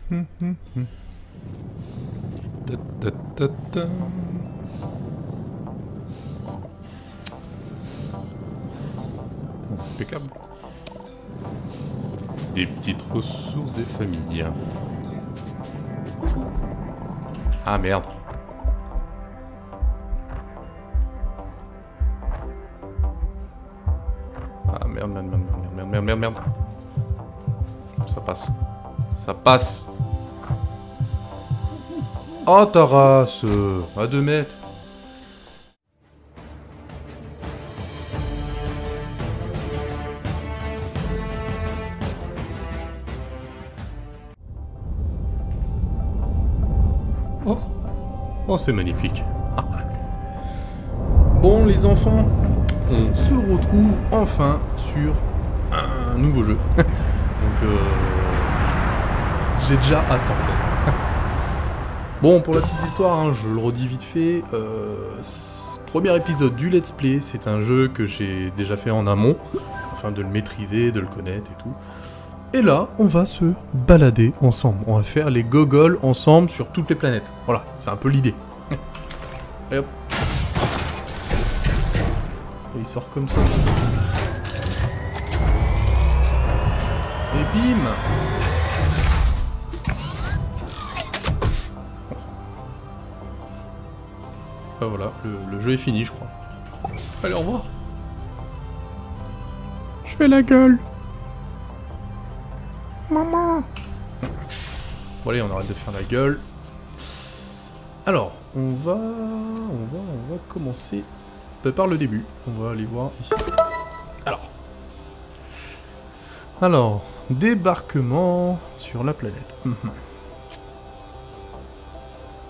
Ta, ta, ta. Impeccable. Des petites ressources des familles. Ah merde. Ah merde, merde, merde, merde, merde, merde, merde. Ça passe. Ça passe. Oh ta race. À 2 mètres. Oh, oh c'est magnifique. Bon les enfants, on se retrouve enfin sur un nouveau jeu. Donc j'ai déjà hâte en fait. Bon pour la petite histoire, hein, je le redis vite fait. Premier épisode du let's play, c'est un jeu que j'ai déjà fait en amont, afin de le maîtriser, de le connaître et tout. Et là, on va se balader ensemble. On va faire les gogoles ensemble sur toutes les planètes. Voilà, c'est un peu l'idée. Et hop. Et il sort comme ça. Et bim. Ah voilà, le jeu est fini, je crois. Allez, au revoir. Je fais la gueule. Maman. Bon allez, on arrête de faire la gueule. Alors, on va commencer par le début. On va aller voir ici. Alors, débarquement sur la planète.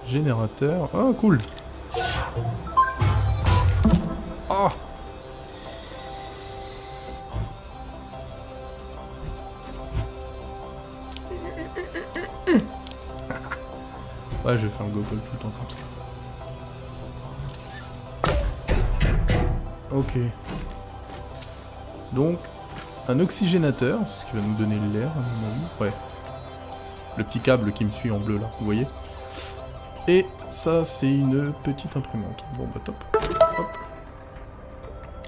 Générateur. Oh, cool. Oh. Ouais, je vais faire le gogol tout le temps comme ça. Ok. Donc, un oxygénateur, c'est ce qui va nous donner l'air, à mon avis. Ouais. Le petit câble qui me suit en bleu, là, vous voyez? Et ça, c'est une petite imprimante. Bon, bah top. Hop.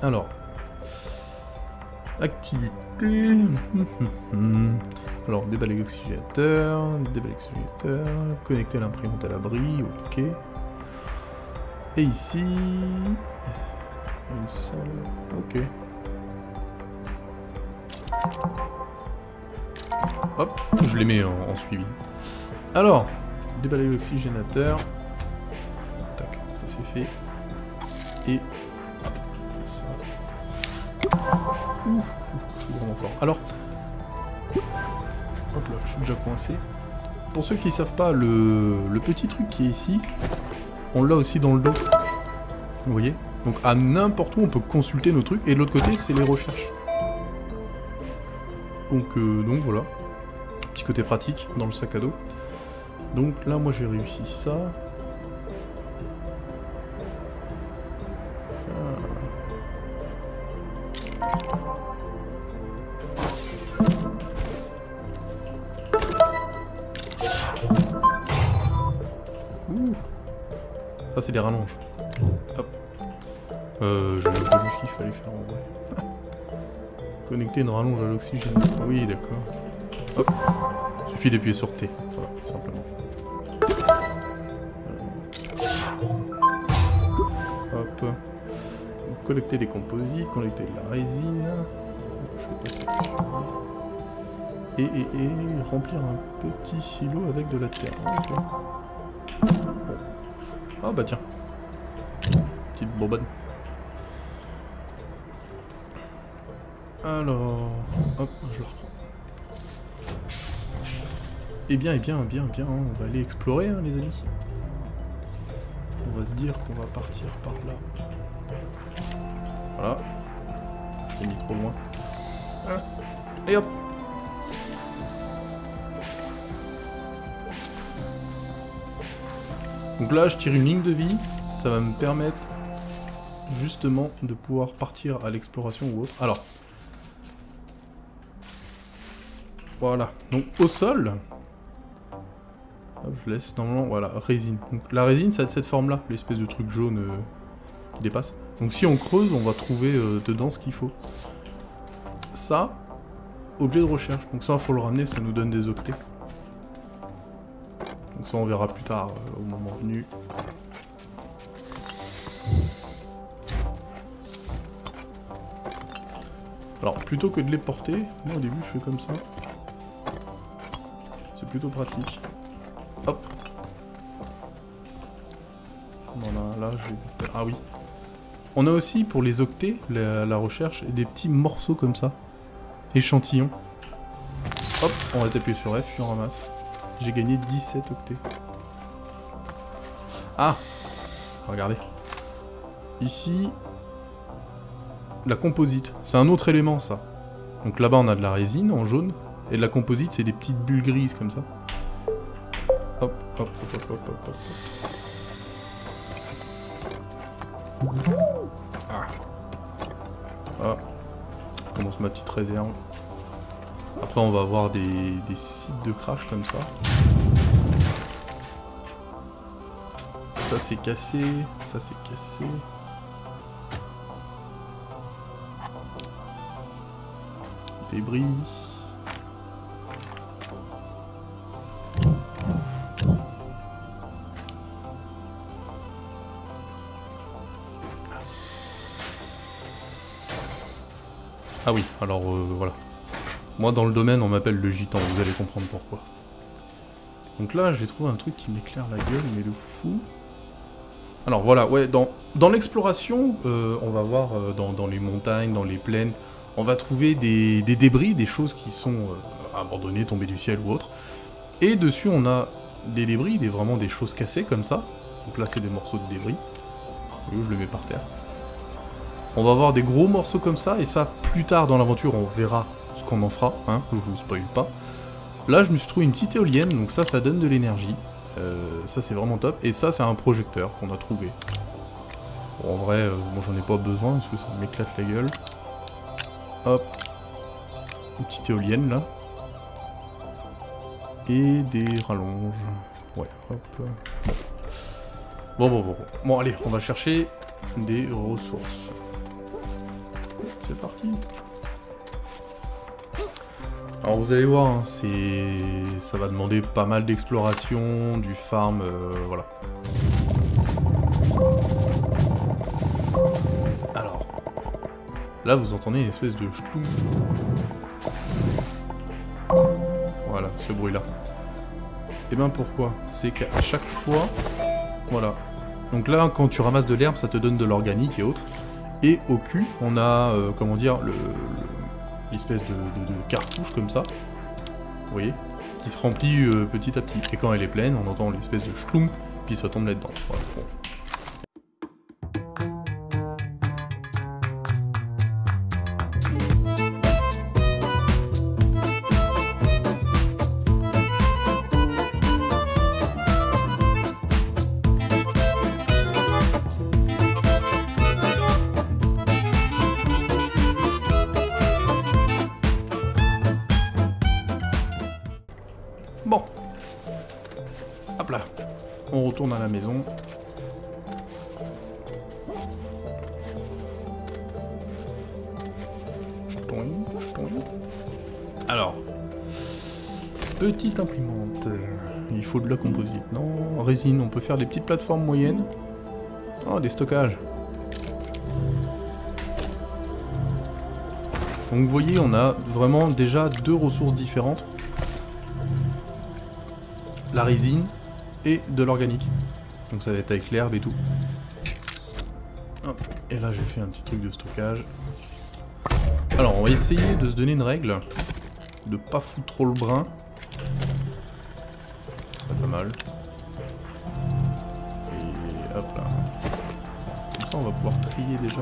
Alors. Activité. Alors, déballer l'oxygénateur, connecter l'imprimante à l'abri, ok. Et ici... une salle, ok. Hop, je les mets en suivi. Alors, déballer l'oxygénateur. Tac, ça c'est fait. Et... ça. Ouf, c'est vraiment fort. Alors... hop là, je suis déjà coincé. Pour ceux qui ne savent pas, le petit truc qui est ici, on l'a aussi dans le dos. Vous voyez? Donc à n'importe où, on peut consulter nos trucs. Et de l'autre côté, c'est les recherches. Donc voilà. Petit côté pratique dans le sac à dos. Donc là, moi j'ai réussi ça. Ouh. Ça c'est des rallonges. Hop. J'ai même pas vu ce qu'il fallait faire en vrai. Connecter une rallonge à l'oxygène. Oui, d'accord. Hop. Suffit d'appuyer sur T. Voilà, simplement. Hop. Collecter des composites, collecter de la résine. Je vais passer dessus. Et remplir un petit silo avec de la terre. Okay. Bon. Ah bah tiens. Petite bonbonne. Alors... hop, je la reprends. Eh bien, on va aller explorer, hein, les amis. On va se dire qu'on va partir par là. Voilà. J'ai mis trop loin. Voilà. Et hop. Donc là, je tire une ligne de vie. Ça va me permettre justement de pouvoir partir à l'exploration ou autre. Alors. Voilà. Donc au sol, Hop, je laisse normalement, voilà, résine. Donc la résine, ça a cette forme-là, l'espèce de truc jaune qui dépasse. Donc si on creuse, on va trouver dedans ce qu'il faut. Ça, objet de recherche. Donc ça, il faut le ramener, ça nous donne des octets. Donc ça, on verra plus tard, au moment venu. Alors, plutôt que de les porter, moi au début, je fais comme ça. C'est plutôt pratique. Hop. On en a là, je vais... Ah oui. On a aussi, pour les octets, la recherche, des petits morceaux comme ça. Échantillons. Hop, on va taper sur F, puis on ramasse. J'ai gagné 17 octets. Ah! Regardez. Ici... La composite. C'est un autre élément, ça. Donc là-bas, on a de la résine en jaune. Et de la composite, c'est des petites bulles grises, comme ça. Hop, hop, hop, hop, hop, hop, hop. Ah. Ah. Je commence ma petite réserve. Après, on va avoir des sites de crash, comme ça. Ça, c'est cassé. Ça, c'est cassé. Débris. Ah oui, alors voilà. Moi dans le domaine on m'appelle le gitan, vous allez comprendre pourquoi. Donc là j'ai trouvé un truc qui m'éclaire la gueule, mais de fou. Alors voilà, ouais, dans l'exploration, on va voir dans les montagnes, dans les plaines, on va trouver des débris, des choses qui sont abandonnées, tombées du ciel ou autre. Et dessus on a des débris, vraiment des choses cassées comme ça. Donc là c'est des morceaux de débris. Je le mets par terre. On va avoir des gros morceaux comme ça, et ça plus tard dans l'aventure on verra ce qu'on en fera, hein, je vous spoil pas. Là je me suis trouvé une petite éolienne, donc ça donne de l'énergie. Ça c'est vraiment top, et ça c'est un projecteur qu'on a trouvé. Bon, en vrai, moi j'en ai pas besoin parce que ça m'éclate la gueule. Hop, une petite éolienne là. Et des rallonges. Ouais, hop. Bon, allez, on va chercher des ressources. C'est parti. Alors vous allez voir, hein, ça va demander pas mal d'exploration, du farm, voilà. Alors, là vous entendez une espèce de ch'toum. Voilà, ce bruit-là. Et ben pourquoi? C'est qu'à chaque fois, voilà. Donc là, quand tu ramasses de l'herbe, ça te donne de l'organique et autres. Et au cul, on a, comment dire, l'espèce de cartouche comme ça, vous voyez, qui se remplit petit à petit. Et quand elle est pleine, on entend l'espèce de ch'tloum, puis ça tombe là-dedans. Voilà, bon. Bon, hop là, on retourne à la maison. Alors, petite imprimante, il faut de la composite, non, résine, on peut faire des petites plateformes moyennes. Oh, des stockages. Donc vous voyez, on a vraiment déjà deux ressources différentes. La résine et de l'organique. Donc ça va être avec l'herbe et tout. Hop. Et là j'ai fait un petit truc de stockage. Alors on va essayer de se donner une règle. De pas foutre trop le brin. C'est pas mal. Et hop là. Comme ça on va pouvoir trier déjà.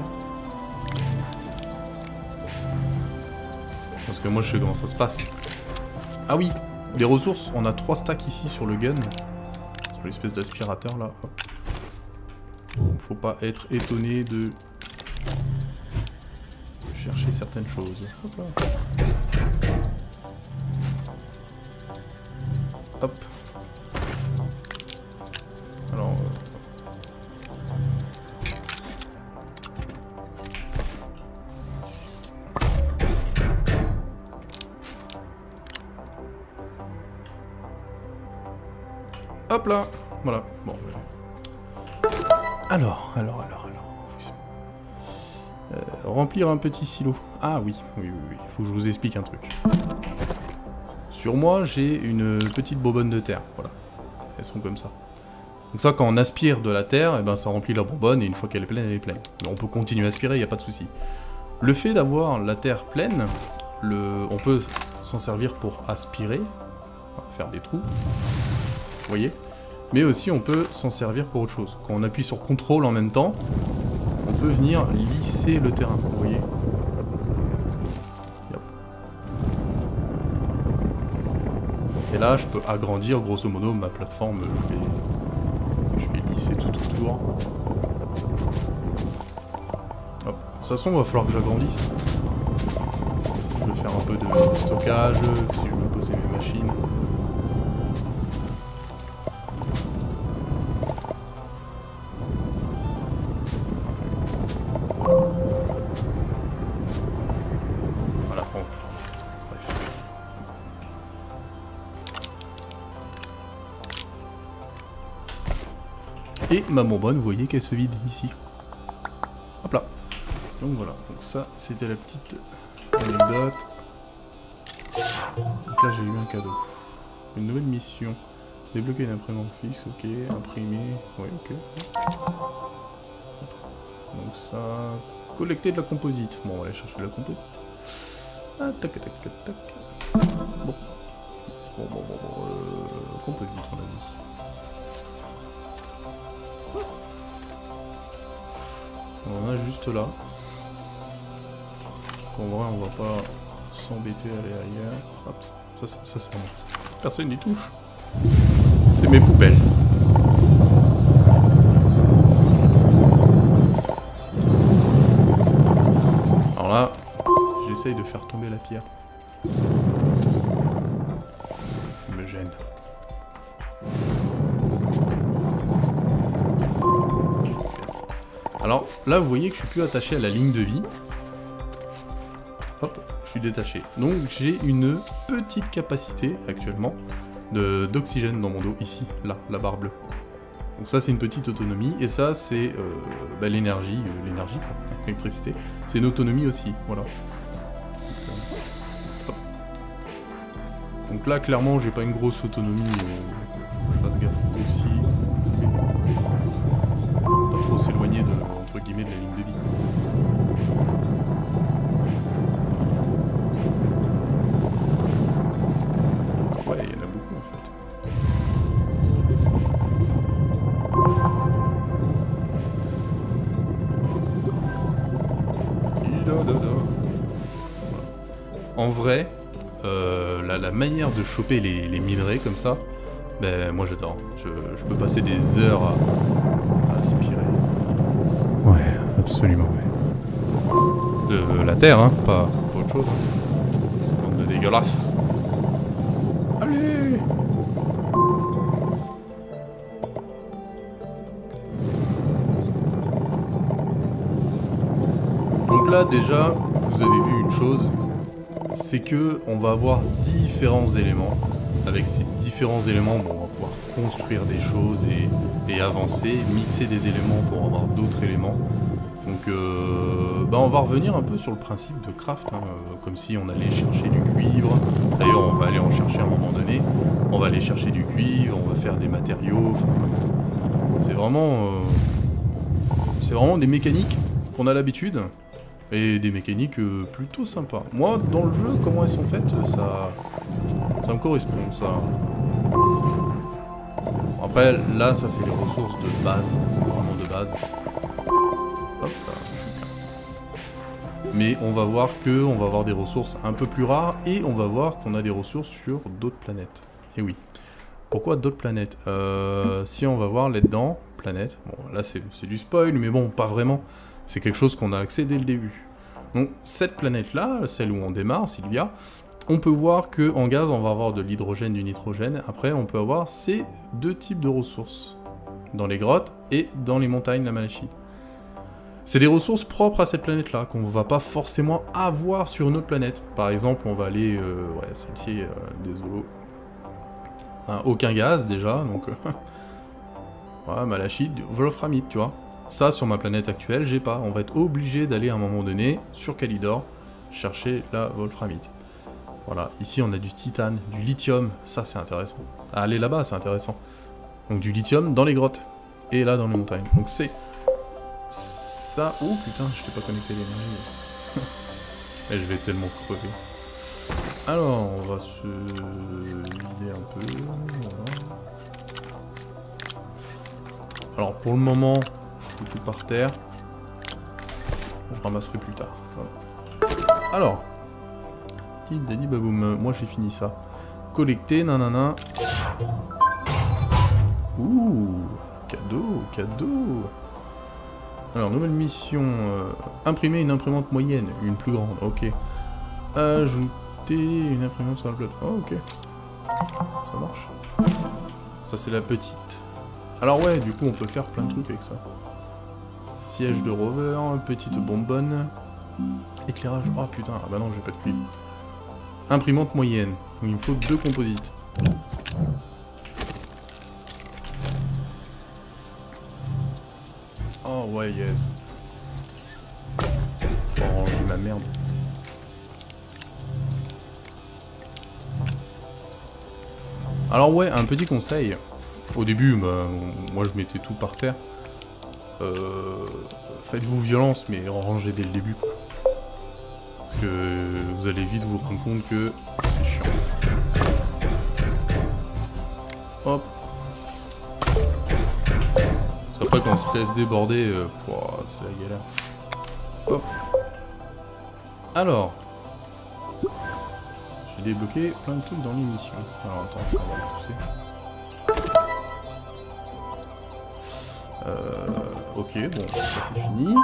Parce que moi je sais comment ça se passe. Ah oui! Les ressources, on a 3 stacks ici sur le gun. Sur l'espèce d'aspirateur là. Hop. Faut pas être étonné de chercher certaines choses. Hop là. Hop. Hop là. Voilà. Bon. Alors. Remplir un petit silo. Ah oui. Il faut que je vous explique un truc. Sur moi, j'ai une petite bonbonne de terre. Voilà. Elles sont comme ça. Donc ça, quand on aspire de la terre, eh ben, ça remplit la bonbonne, et une fois qu'elle est pleine, elle est pleine. Mais on peut continuer à aspirer, il n'y a pas de souci. Le fait d'avoir la terre pleine, on peut s'en servir pour aspirer, faire des trous, vous voyez. Mais aussi, on peut s'en servir pour autre chose. Quand on appuie sur CTRL en même temps, on peut venir lisser le terrain, vous voyez. Et là, je peux agrandir, grosso modo, ma plateforme, je vais lisser tout autour. Hop. De toute façon, il va falloir que j'agrandisse. Si je veux faire un peu de stockage, si je veux poser mes machines. Voilà, bon. Bref. Et ma bonbonne, vous voyez qu'elle se vide ici. Hop là. Donc voilà, donc ça c'était la petite anecdote. Donc là j'ai eu un cadeau. Une nouvelle mission. Débloquer une imprimante fixe, ok. Imprimer, oui, ok. Donc ça... Collecter de la composite. Bon, on va aller chercher de la composite. Ah, tac, tac, tac, tac. Bon. Composite, on a dit. On en a juste là. En vrai, on va pas s'embêter à aller ailleurs. Hop, ça c'est vraiment ça. Personne n'y touche. C'est mes poubelles. Alors là, j'essaye de faire tomber la pierre. Ça me gêne. Alors là, vous voyez que je suis plus attaché à la ligne de vie. Hop, je suis détaché. Donc j'ai une petite capacité actuellement d'oxygène dans mon dos, ici, là, la barre bleue. Donc ça c'est une petite autonomie, et ça c'est l'énergie, l'électricité. C'est une autonomie aussi, voilà. Donc là clairement j'ai pas une grosse autonomie, faut que je fasse gaffe aussi. Pas trop s'éloigner de, entre guillemets, de la ligne de vie. Ouais, il y en a beaucoup en fait. En vrai, la manière de choper les minerais comme ça, ben moi j'adore. Je peux passer des heures à aspirer. Ouais, absolument, ouais. De la terre, hein, pas autre chose. Hein. C'est dégueulasse. Allez! Donc là déjà, vous avez vu une chose, c'est que on va avoir différents éléments. Avec ces différents éléments, bon, on va pouvoir construire des choses et avancer, mixer des éléments pour avoir d'autres éléments. Donc on va revenir un peu sur le principe de craft, hein, comme si on allait chercher du cuivre. D'ailleurs on va aller en chercher à un moment donné. On va aller chercher du cuivre, on va faire des matériaux. C'est vraiment des mécaniques qu'on a l'habitude. Et des mécaniques plutôt sympas. Moi, dans le jeu, comment elles sont faites, ça me correspond, ça. Après, là, ça c'est les ressources de base, vraiment de base. Hop, là, mais on va voir que on va avoir des ressources un peu plus rares, et on va voir qu'on a des ressources sur d'autres planètes. Et oui. Pourquoi d'autres planètes? Si on va voir là-dedans, planète, bon, là c'est du spoil, mais bon, pas vraiment. C'est quelque chose qu'on a accès dès le début. Donc cette planète-là, celle où on démarre, Sylvia, on peut voir qu'en gaz, on va avoir de l'hydrogène, du nitrogène. Après, on peut avoir ces deux types de ressources. Dans les grottes et dans les montagnes, la malachite. C'est des ressources propres à cette planète-là, qu'on va pas forcément avoir sur une autre planète. Par exemple, on va aller... ouais, celle-ci, désolé. Hein, aucun gaz déjà, donc... voilà, malachite, wolframite, tu vois. Ça, sur ma planète actuelle, j'ai pas. On va être obligé d'aller à un moment donné, sur Calidor, chercher la wolframite. Voilà, ici on a du titane, du lithium, ça c'est intéressant. Aller là-bas, c'est intéressant. Donc du lithium dans les grottes, et là dans les montagnes. Donc c'est... ça... Oh putain, je t'ai pas connecté l'énergie. Et je vais tellement crever. Alors, on va se vider un peu. Voilà. Alors pour le moment, je fous tout par terre. Je ramasserai plus tard. Voilà. Alors, Dadi baboum, moi j'ai fini ça. Collecter, nanana. Ouh, cadeau, cadeau. Alors, nouvelle mission. Imprimer une imprimante moyenne, une plus grande, ok. Ajouter une imprimante sur la plateforme, oh, ok. Ça marche. Ça c'est la petite. Alors ouais, du coup on peut faire plein de trucs avec ça. Siège de rover, petite bonbonne. Éclairage, oh putain, ah bah non j'ai pas de cuivre. Imprimante moyenne, il me faut 2 composites. Oh ouais, yes. Oh, j'ai ma merde. Alors ouais, un petit conseil. Au début, bah, moi je mettais tout par terre. Faites-vous violence, mais rangez dès le début, quoi. Parce que vous allez vite vous rendre compte que c'est chiant. Hop. Après quand on se laisse déborder, c'est la galère. Hop. Alors. J'ai débloqué plein de trucs dans l'émission. Alors attends, ça va le pousser. Ok, bon, ça c'est fini.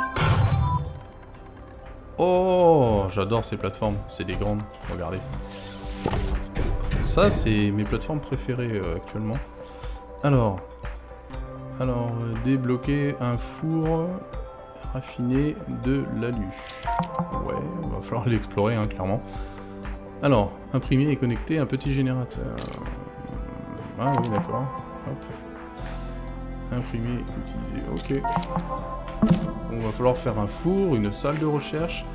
Oh, j'adore ces plateformes, c'est des grandes, regardez. Ça, c'est mes plateformes préférées actuellement. Alors, débloquer un four raffiné de l'alu. Ouais, il va falloir l'explorer, hein, clairement. Alors, imprimer et connecter un petit générateur. Ah oui, d'accord. Hop. Imprimer, utiliser, ok. On va falloir faire un four, une salle de recherche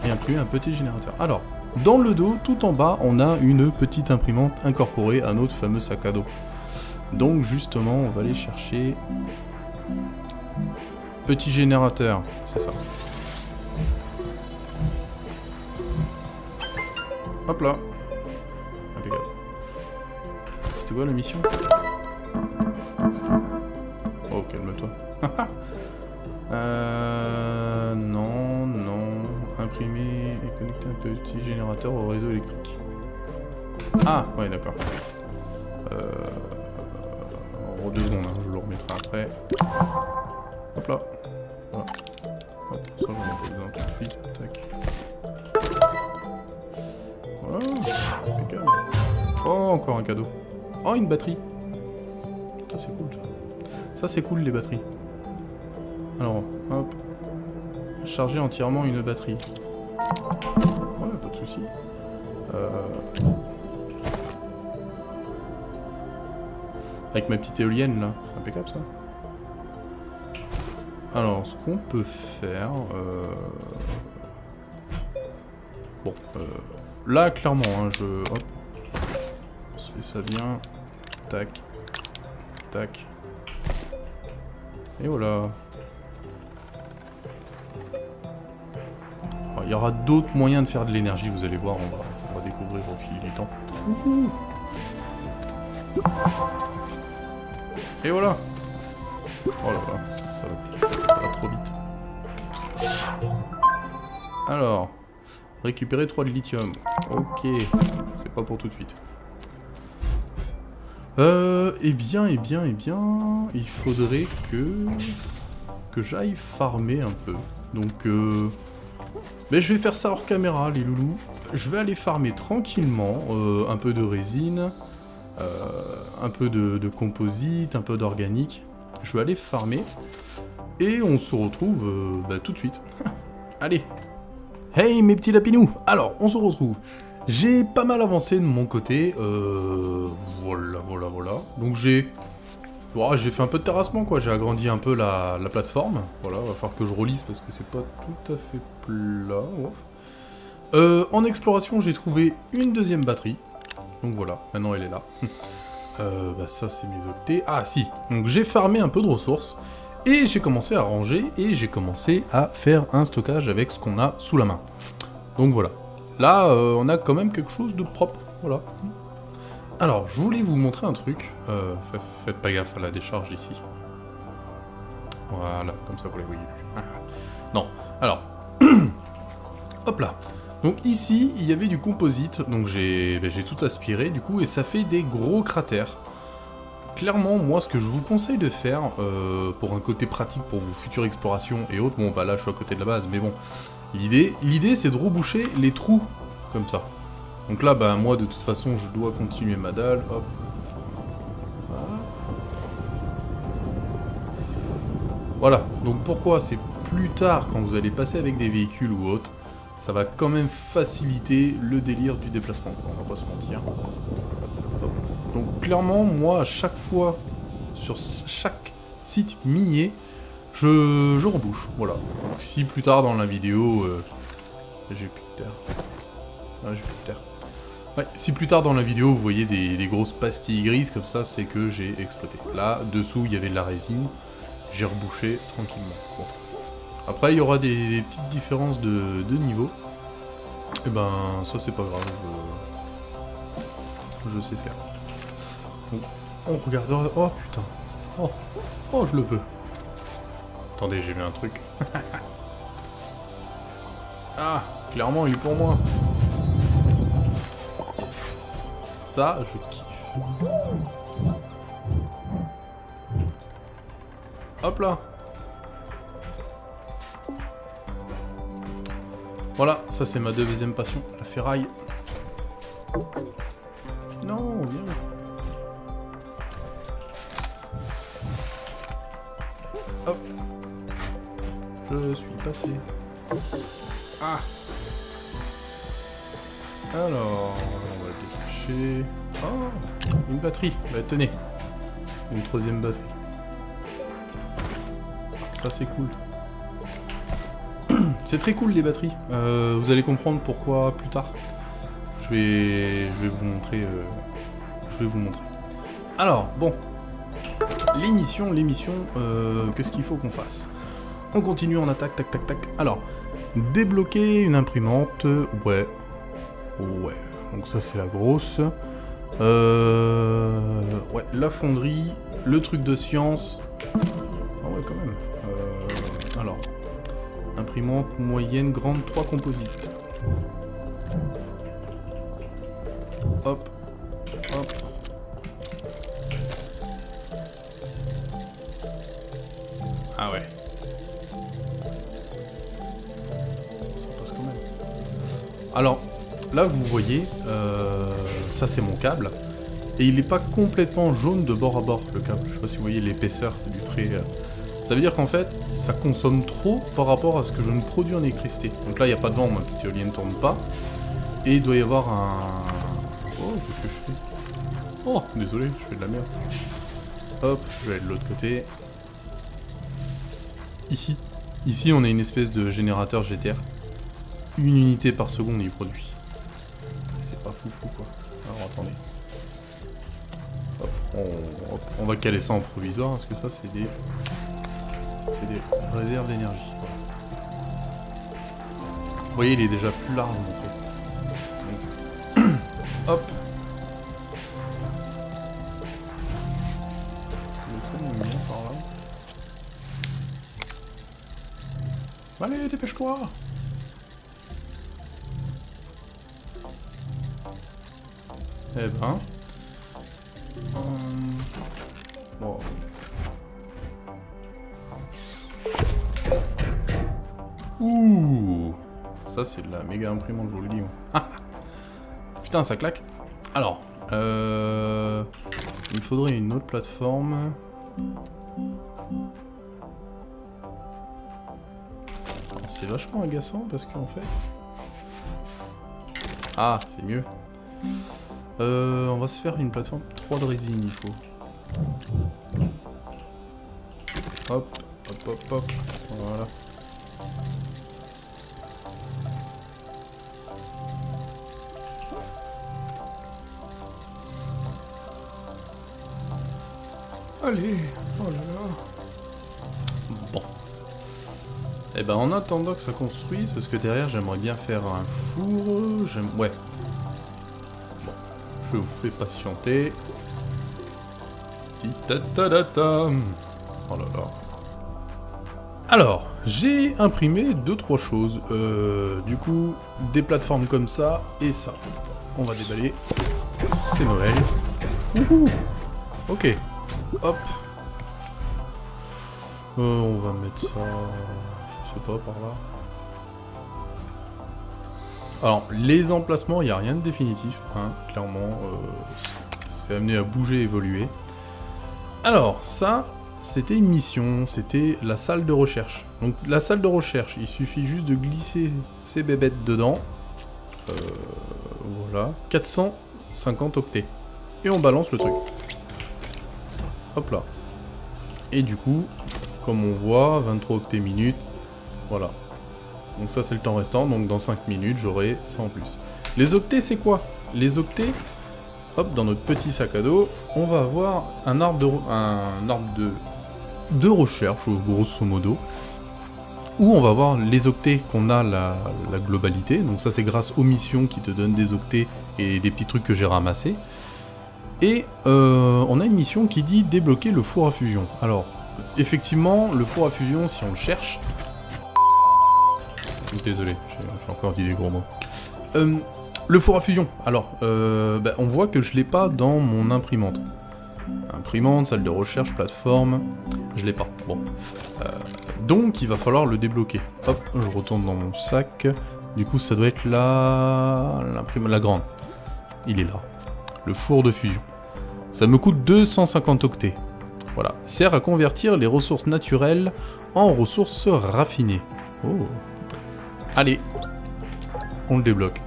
et imprimer un petit générateur. Alors, dans le dos, tout en bas, on a une petite imprimante incorporée à notre fameux sac à dos. Donc justement, on va aller chercher petit générateur, c'est ça. Hop là. Impeccable. C'était quoi la mission? Oh, calme-toi. Non, non. Imprimer et connecter un petit générateur au réseau électrique. Ah, ouais, d'accord. 2 secondes, hein, je le remettrai après. Hop là. Voilà. Hop, ça j'en ai pas besoin tout de suite. Tac. Voilà. Impeccable. Oh, encore un cadeau. Oh, une batterie. Ça c'est cool ça. Ça c'est cool les batteries. Alors, hop. Charger entièrement une batterie. Ouais, pas de soucis. Avec ma petite éolienne là, c'est impeccable ça. Alors, ce qu'on peut faire... Bon, là clairement, hein, hop. On se fait ça bien. Tac. Tac. Et voilà. Il y aura d'autres moyens de faire de l'énergie, vous allez voir, on va découvrir au fil du temps. Et voilà. Oh là là, ça va trop vite. Alors, récupérer 3 de lithium. Ok, c'est pas pour tout de suite. Eh bien, il faudrait que j'aille farmer un peu. Donc, mais je vais faire ça hors caméra, les loulous. Je vais aller farmer tranquillement, un peu de résine, un peu de composite, un peu d'organique. Je vais aller farmer, et on se retrouve tout de suite. Allez. Hey mes petits lapinous. Alors, on se retrouve. J'ai pas mal avancé de mon côté, voilà. Donc j'ai fait un peu de terrassement, quoi. J'ai agrandi un peu la plateforme. Voilà, va falloir que je relise parce que c'est pas tout à fait plat. En exploration, j'ai trouvé une deuxième batterie. Donc voilà, maintenant elle est là. Bah ça c'est mes octets. Ah si, donc j'ai farmé un peu de ressources. Et j'ai commencé à ranger et j'ai commencé à faire un stockage avec ce qu'on a sous la main. Donc voilà. Là, on a quand même quelque chose de propre. Voilà. Alors, je voulais vous montrer un truc. Faites pas gaffe à la décharge ici. Voilà, comme ça vous les voyez plus. Non, alors. Hop là. Donc ici, il y avait du composite. Donc j'ai tout aspiré du coup et ça fait des gros cratères. Clairement, moi, ce que je vous conseille de faire, pour un côté pratique pour vos futures explorations et autres, bon, bah là, je suis à côté de la base, mais bon, l'idée, c'est de reboucher les trous, comme ça. Donc là, bah, moi, de toute façon, je dois continuer ma dalle, hop. Voilà, donc pourquoi? C'est plus tard, quand vous allez passer avec des véhicules ou autres, ça va quand même faciliter le délire du déplacement, on va pas se mentir. Donc clairement, moi, à chaque fois, sur chaque site minier, je rebouche, voilà. Donc si plus tard dans la vidéo... j'ai plus de terre. Ah, j'ai plus de terre. Ouais, si plus tard dans la vidéo, vous voyez des grosses pastilles grises comme ça, c'est que j'ai exploité. Là, dessous, il y avait de la résine. J'ai rebouché tranquillement. Bon. Après, il y aura des petites différences de niveau. Et ben, ça, c'est pas grave. Je sais faire. Donc, on regardera... Oh, putain. Oh, je le veux. Attendez, j'ai vu un truc. Ah, clairement, il est pour moi. Ça, je kiffe. Hop là. Voilà, ça c'est ma deuxième passion, la ferraille. Non, viens. Hop. Je suis passé. Ah. Alors, on va détacher. Oh, une batterie. Bah tenez. Une troisième batterie. Ça c'est cool. C'est très cool les batteries. Vous allez comprendre pourquoi plus tard. Je vais vous montrer. Alors, bon. L'émission, qu'est-ce qu'il faut qu'on fasse? On continue, on attaque, tac, tac, tac. Alors, débloquer une imprimante. Ouais. Donc ça c'est la grosse. Ouais, la fonderie, le truc de science. Ah ouais, quand même. Alors, imprimante moyenne, grande, 3 composites. Hop, hop. Ah ouais. Ça passe quand même. Alors, là vous voyez, ça c'est mon câble. Et il n'est pas complètement jaune de bord à bord, le câble. Je sais pas si vous voyez l'épaisseur du trait. Ça veut dire qu'en fait, ça consomme trop par rapport à ce que je ne produis en électricité. Donc là, il n'y a pas de vent, ma petite éolienne ne tourne pas. Et il doit y avoir un... Oh, qu'est-ce que je fais? Oh, désolé, je fais de la merde. Hop, je vais aller de l'autre côté. Ici, on a une espèce de générateur GTR. 1 unité par seconde, il produit. C'est pas foufou, quoi. Alors, attendez. Hop, on va caler ça en provisoire, parce que ça, c'est des réserves d'énergie. Vous voyez, il est déjà plus large, en fait. Donc, hop. Je vais très bien par là. Allez, dépêche-toi. Eh ben... Bon. Ouh, ça c'est de la méga imprimante, je vous le dis. Putain, ça claque. Alors, il me faudrait une autre plateforme. C'est vachement agaçant parce qu'en fait... Ah, c'est mieux. On va se faire une plateforme 3 de résine, il faut. Hop, hop, hop, hop. Voilà. Allez, oh là là. Bon. Et ben en attendant que ça construise, parce que derrière j'aimerais bien faire un four, ouais. Bon, je vous fais patienter. Ti-ta-ta-ta-ta. Oh là là. Alors, j'ai imprimé 2-3 choses. Du coup, des plateformes comme ça et ça. On va déballer. C'est Noël. Wouhou. Ok. Hop. On va mettre ça... Je sais pas, par là. Alors, les emplacements, il n'y a rien de définitif. Hein, clairement, c'est amené à bouger, évoluer. Alors, ça, c'était une mission. C'était la salle de recherche. Donc, la salle de recherche, il suffit juste de glisser ces bébêtes dedans. Voilà. 450 octets. Et on balance le truc. Hop là. Et du coup, comme on voit, 23 octets minutes. Voilà. Donc ça c'est le temps restant. Donc dans 5 minutes, j'aurai ça en plus. Les octets, c'est quoi? Les octets, hop, dans notre petit sac à dos, on va avoir un arbre de recherche, grosso modo, où on va voir les octets qu'on a la globalité. Donc ça c'est grâce aux missions qui te donnent des octets et des petits trucs que j'ai ramassés. Et on a une mission qui dit débloquer le four à fusion. Alors, effectivement, le four à fusion, si on le cherche... Désolé, j'ai encore dit des gros mots. Le four à fusion, alors, on voit que je l'ai pas dans mon imprimante. Imprimante, salle de recherche, plateforme, je l'ai pas. Bon. Donc, il va falloir le débloquer. Hop, je retourne dans mon sac. Du coup, ça doit être la grande. Il est là. Le four de fusion. Ça me coûte 250 octets. Voilà. Sert à convertir les ressources naturelles en ressources raffinées. Oh. Allez. On le débloque.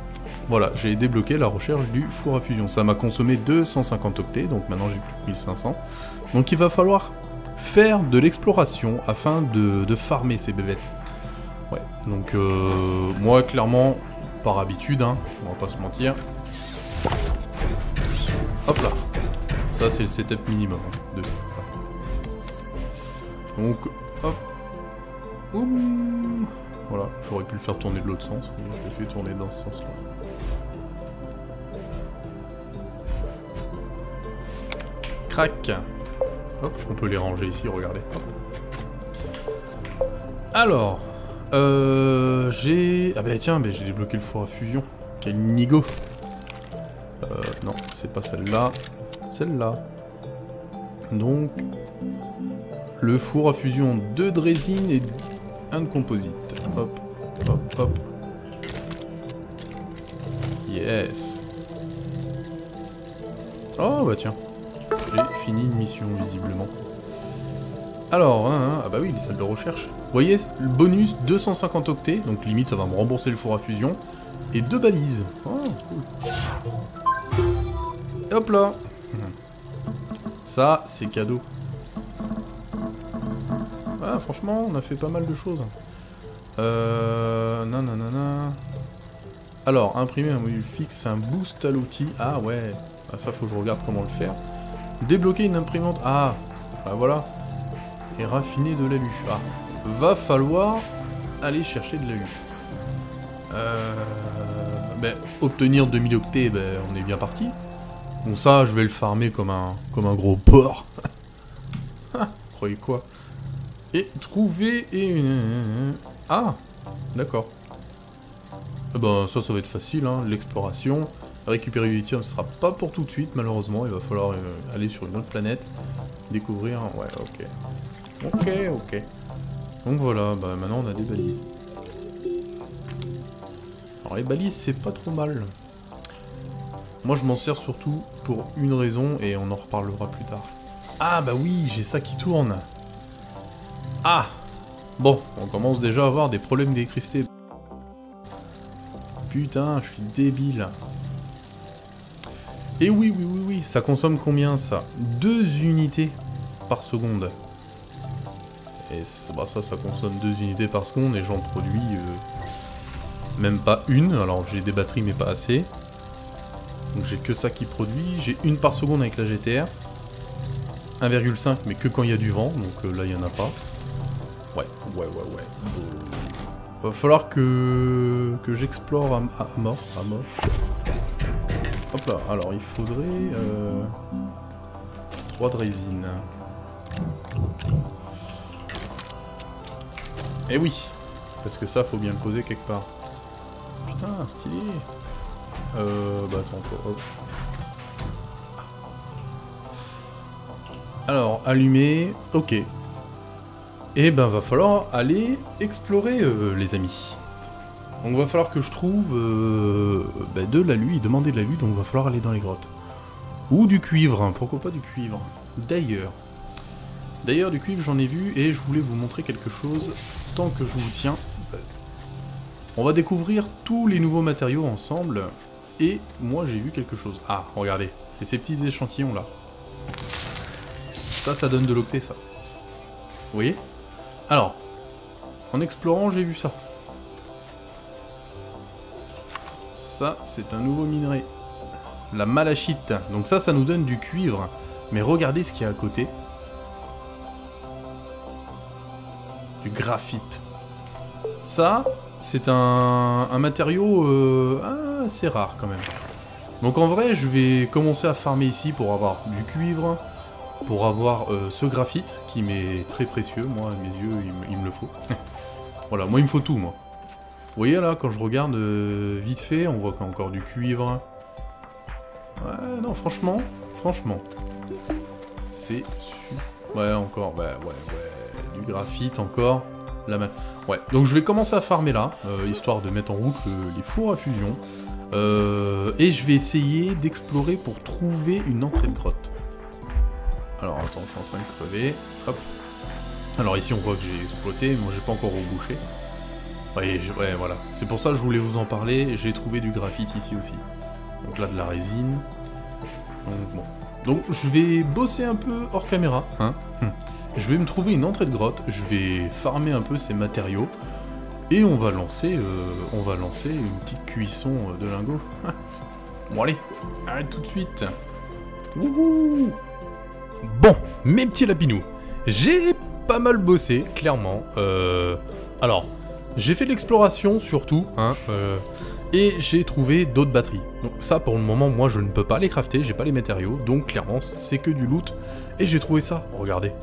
Voilà, j'ai débloqué la recherche du four à fusion. Ça m'a consommé 250 octets, donc maintenant j'ai plus que 1500. Donc il va falloir faire de l'exploration afin de farmer ces bébêtes. Ouais, donc moi clairement, par habitude, hein, on va pas se mentir. Hop là. Ça c'est le setup minimum. Hein, donc, hop. Ouh. Voilà, j'aurais pu le faire tourner de l'autre sens, mais je l'ai fait tourner dans ce sens-là. Crac. Hop, on peut les ranger ici, regardez. Hop. Alors, j'ai... Ah bah tiens, j'ai débloqué le four à fusion. Quel nigo. Non, c'est pas celle-là. Celle-là. Donc, le four à fusion, 2 de résine et 1 de composite. Hop, hop, hop. Yes. Oh bah tiens. J'ai fini une mission, visiblement. Alors, ah bah oui, les salles de recherche. Vous voyez, le bonus 250 octets, donc limite ça va me rembourser le four à fusion. Et 2 balises. Oh, cool. Et hop là. Ça, c'est cadeau. Ah, franchement, on a fait pas mal de choses. Nanana. Alors, imprimer un module fixe, un boost à l'outil. Ah ouais, ah, ça faut que je regarde comment le faire. Débloquer une imprimante. Ah, bah voilà. Et raffiner de l'alu. Ah, va falloir aller chercher de l'alu. Obtenir 2000 octets, on est bien parti. Bon ça, je vais le farmer comme un gros porc. Vous croyez quoi? Et trouver et... Ah, d'accord. Ça va être facile, hein, l'exploration. Récupérer du lithium, ce sera pas pour tout de suite, malheureusement. Il va falloir aller sur une autre planète. Découvrir... Ouais, ok. Ok. Donc voilà, maintenant on a des balises. Alors les balises, c'est pas trop mal. Moi, je m'en sers surtout pour une raison, et on en reparlera plus tard. Ah bah oui, j'ai ça qui tourne. Ah! Bon, on commence déjà à avoir des problèmes d'électricité. Putain, je suis débile. Et oui, oui, oui, oui, ça consomme combien ça? 2 unités par seconde. Et bah ça consomme 2 unités par seconde et j'en produis même pas une. Alors j'ai des batteries mais pas assez. Donc j'ai que ça qui produit. J'ai une par seconde avec la GTR. 1,5 mais que quand il y a du vent. Donc là il n'y en a pas. Ouais. Va falloir que j'explore à mort. Hop là, alors il faudrait 3 de résine. Eh oui, parce que ça faut bien le poser quelque part. Putain, stylé. Bah attends, hop. Alors, allumer, ok. Et ben va falloir aller explorer les amis. Donc va falloir que je trouve de l'alu, demander de l'alu, donc va falloir aller dans les grottes. Ou du cuivre, hein, pourquoi pas du cuivre. D'ailleurs du cuivre j'en ai vu et je voulais vous montrer quelque chose tant que je vous tiens. On va découvrir tous les nouveaux matériaux ensemble et moi j'ai vu quelque chose. Ah regardez, c'est ces petits échantillons là. Ça donne de l'octet ça. Vous voyez? Alors, en explorant j'ai vu ça. Ça, c'est un nouveau minerai. La malachite. Donc ça nous donne du cuivre. Mais regardez ce qu'il y a à côté. Du graphite. Ça, c'est un matériau assez rare quand même. Donc en vrai, je vais commencer à farmer ici pour avoir du cuivre. Pour avoir ce graphite qui m'est très précieux. Moi, à mes yeux, il me le faut. Voilà, moi il me faut tout, moi. Vous voyez là, quand je regarde vite fait, on voit qu'il y a encore du cuivre. Ouais, non, franchement, c'est super. Ouais, encore, ouais, du graphite encore. Ouais, donc je vais commencer à farmer là, histoire de mettre en route les fours à fusion. Et je vais essayer d'explorer pour trouver une entrée de grotte. Alors attends, je suis en train de crever. Hop. Alors ici on voit que j'ai exploité, moi j'ai pas encore rebouché. Ouais, voilà. C'est pour ça que je voulais vous en parler. J'ai trouvé du graphite ici aussi. Donc là, de la résine. Donc bon. Donc je vais bosser un peu hors caméra. Hein. Je vais me trouver une entrée de grotte. Je vais farmer un peu ces matériaux. Et on va lancer une petite cuisson de lingots. Bon allez, tout de suite. Wouhou. Bon, mes petits lapinous. J'ai pas mal bossé, clairement. Alors... J'ai fait de l'exploration surtout, hein, et j'ai trouvé d'autres batteries. Donc ça pour le moment moi je ne peux pas les crafter, j'ai pas les matériaux, donc clairement c'est que du loot. Et j'ai trouvé ça, regardez.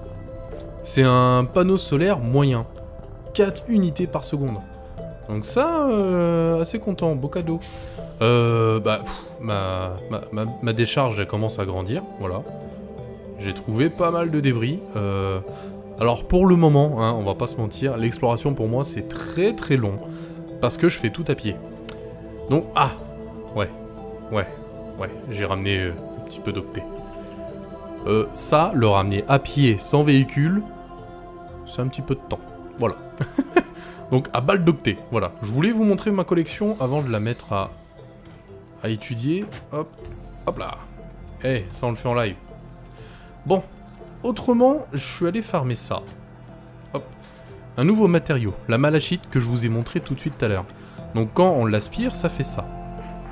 C'est un panneau solaire moyen, 4 unités par seconde. Donc ça, assez content, beau cadeau. Ma décharge elle commence à grandir, voilà. J'ai trouvé pas mal de débris. Alors pour le moment, hein, on va pas se mentir, l'exploration pour moi c'est très très long, parce que je fais tout à pied. Donc, ouais, j'ai ramené un petit peu d'octet. Ça, le ramener à pied sans véhicule, c'est un petit peu de temps, voilà. Donc à balle d'octet, voilà. Je voulais vous montrer ma collection avant de la mettre à étudier. Hop là. Ça on le fait en live. Bon. Autrement, je suis allé farmer ça. Hop. Un nouveau matériau, la malachite que je vous ai montré tout de suite tout à l'heure. Donc quand on l'aspire, ça fait ça.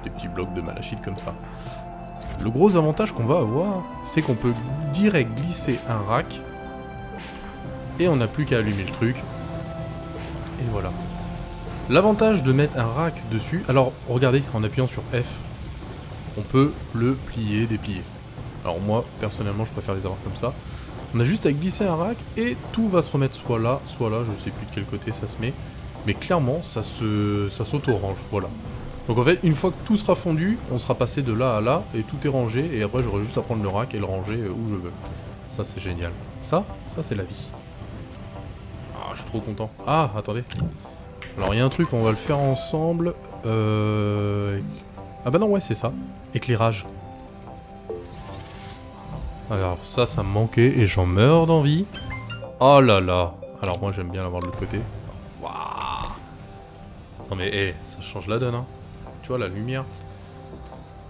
Des petits blocs de malachite comme ça. Le gros avantage qu'on va avoir, c'est qu'on peut direct glisser un rack. Et on n'a plus qu'à allumer le truc. Et voilà. L'avantage de mettre un rack dessus... Alors, regardez, en appuyant sur F, on peut le plier, déplier. Alors moi, personnellement, je préfère les avoir comme ça. On a juste à glisser un rack et tout va se remettre soit là, je sais plus de quel côté ça se met. Mais clairement, ça s'auto-range, voilà. Donc en fait, une fois que tout sera fondu, on sera passé de là à là et tout est rangé. Et après, j'aurai juste à prendre le rack et le ranger où je veux. Ça, c'est génial. Ça c'est la vie. Ah, je suis trop content. Ah, attendez. Alors, il y a un truc, on va le faire ensemble. Ah bah non, ouais, c'est ça. Éclairage. Alors ça me manquait et j'en meurs d'envie. Oh là là. Alors moi j'aime bien l'avoir de l'autre côté. Waouh. Non mais ça change la donne hein. Tu vois la lumière.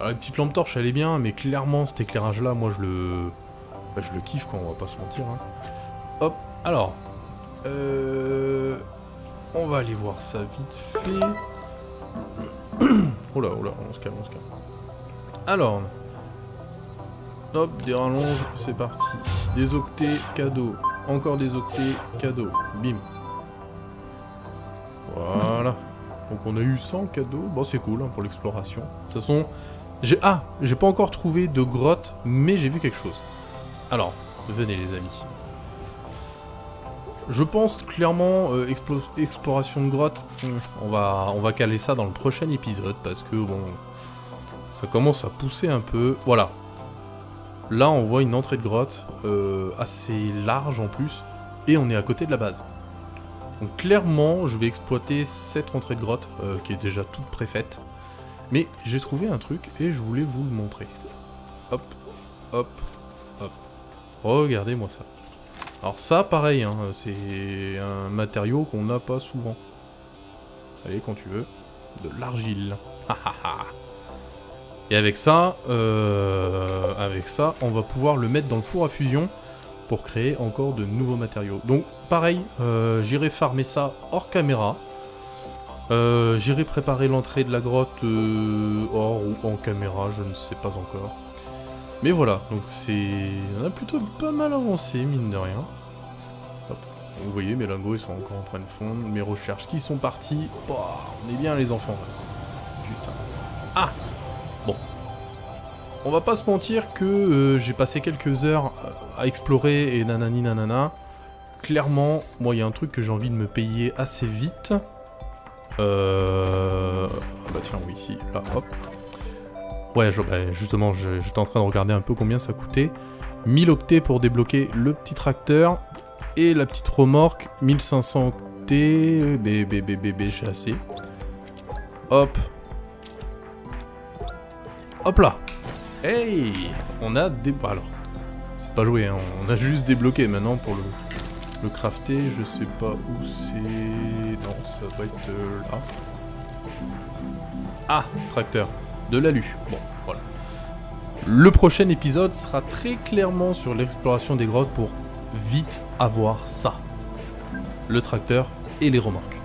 Alors, la petite lampe torche, elle est bien, mais clairement, cet éclairage-là, moi, je le kiffe, quoi, on va pas se mentir. Hein. Hop, alors... on va aller voir ça vite fait. Oh là, on se calme, on se calme. Alors... Hop, des rallonges, c'est parti. Des octets, cadeau. Encore des octets, cadeau. Bim. Voilà. Donc on a eu 100 cadeaux. Bon, c'est cool hein, pour l'exploration. De toute façon, j'ai pas encore trouvé de grotte, mais j'ai vu quelque chose. Alors, venez les amis. Je pense clairement exploration de grotte. On va caler ça dans le prochain épisode parce que bon, ça commence à pousser un peu. Voilà. Là, on voit une entrée de grotte assez large en plus, et on est à côté de la base. Donc clairement, je vais exploiter cette entrée de grotte, qui est déjà toute préfaite. Mais j'ai trouvé un truc, et je voulais vous le montrer. Hop, hop, hop. Regardez-moi ça. Alors ça, pareil, hein, c'est un matériau qu'on n'a pas souvent. Allez, quand tu veux. De l'argile. Et avec ça, on va pouvoir le mettre dans le four à fusion pour créer encore de nouveaux matériaux. Donc pareil, j'irai farmer ça hors caméra. J'irai préparer l'entrée de la grotte hors ou en caméra, je ne sais pas encore. Mais voilà, donc on a plutôt pas mal avancé, mine de rien. Hop. Vous voyez, mes lingots ils sont encore en train de fondre. Mes recherches qui sont parties. Oh, on est bien les enfants. Putain. Ah! Bon. On va pas se mentir que j'ai passé quelques heures à explorer et nanani nanana. Clairement, moi il y a un truc que j'ai envie de me payer assez vite. Ah bah tiens, oui, ici, là, hop. Ouais, justement, j'étais en train de regarder un peu combien ça coûtait. 1000 octets pour débloquer le petit tracteur. Et la petite remorque, 1500 octets. J'ai assez. Hop. Hop là. Hey, on a des... Alors, c'est pas joué, hein. On a juste débloqué maintenant pour le crafter. Je sais pas où c'est... Non, ça va être là. Ah, tracteur. De l'alu. Bon, voilà. Le prochain épisode sera très clairement sur l'exploration des grottes pour vite avoir ça. Le tracteur et les remorques.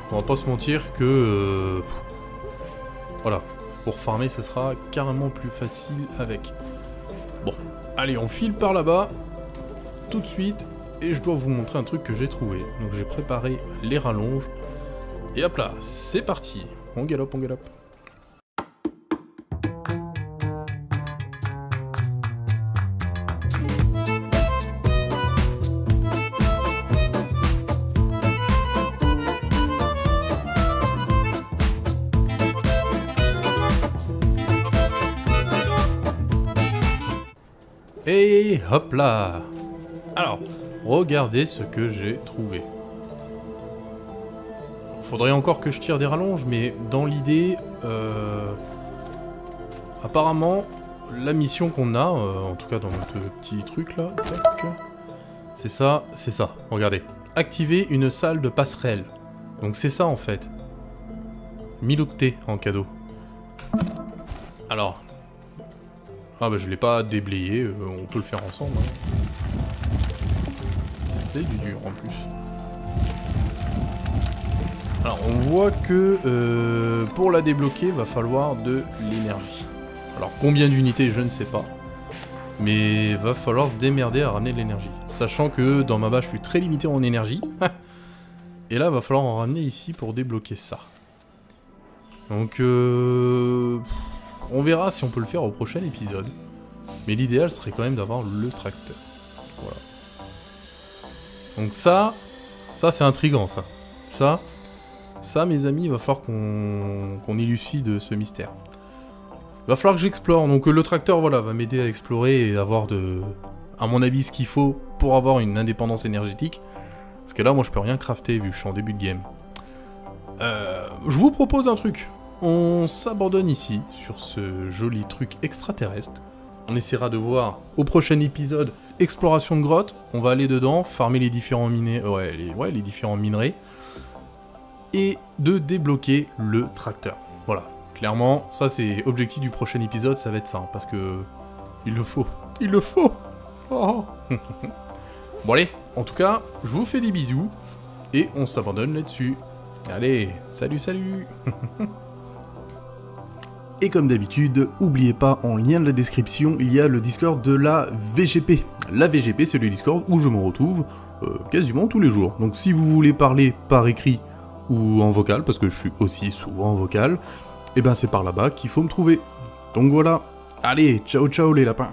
On va pas se mentir que... voilà. Pour farmer, ça sera carrément plus facile avec. Bon, allez, on file par là-bas, tout de suite, et je dois vous montrer un truc que j'ai trouvé. Donc j'ai préparé les rallonges, et hop là, c'est parti. On galope, on galope. Et hop là. Alors, regardez ce que j'ai trouvé. Faudrait encore que je tire des rallonges, mais dans l'idée, apparemment, la mission qu'on a, en tout cas dans notre petit truc là, c'est ça, regardez. Activer une salle de passerelle. Donc c'est ça en fait. 1000 octets en cadeau. Alors... ah bah je l'ai pas déblayé, on peut le faire ensemble. Hein. C'est du dur en plus. Alors on voit que pour la débloquer, va falloir de l'énergie. Alors combien d'unités, je ne sais pas. Mais va falloir se démerder à ramener de l'énergie. Sachant que dans ma base, je suis très limité en énergie. Et là, va falloir en ramener ici pour débloquer ça. Donc on verra si on peut le faire au prochain épisode. Mais l'idéal serait quand même d'avoir le tracteur. Voilà. Donc ça c'est intriguant ça. Ça mes amis, il va falloir qu'on élucide ce mystère. Il va falloir que j'explore. Donc le tracteur voilà, va m'aider à explorer et avoir à mon avis ce qu'il faut pour avoir une indépendance énergétique. Parce que là moi je peux rien crafter vu que je suis en début de game. Je vous propose un truc. On s'abandonne ici, sur ce joli truc extraterrestre. On essaiera de voir au prochain épisode exploration de grotte. On va aller dedans, farmer les différents les différents minerais. Et de débloquer le tracteur. Voilà. Clairement, ça c'est objectif du prochain épisode, ça va être ça, hein, parce que... Il le faut. Il le faut. Oh. Bon allez, en tout cas, je vous fais des bisous, et on s'abandonne là-dessus. Allez, salut, salut. Et comme d'habitude, n'oubliez pas, en lien de la description, il y a le Discord de la VGP. La VGP, c'est le Discord où je me retrouve quasiment tous les jours. Donc si vous voulez parler par écrit ou en vocal, parce que je suis aussi souvent en vocal, et ben c'est par là-bas qu'il faut me trouver. Donc voilà, allez, ciao ciao les lapins.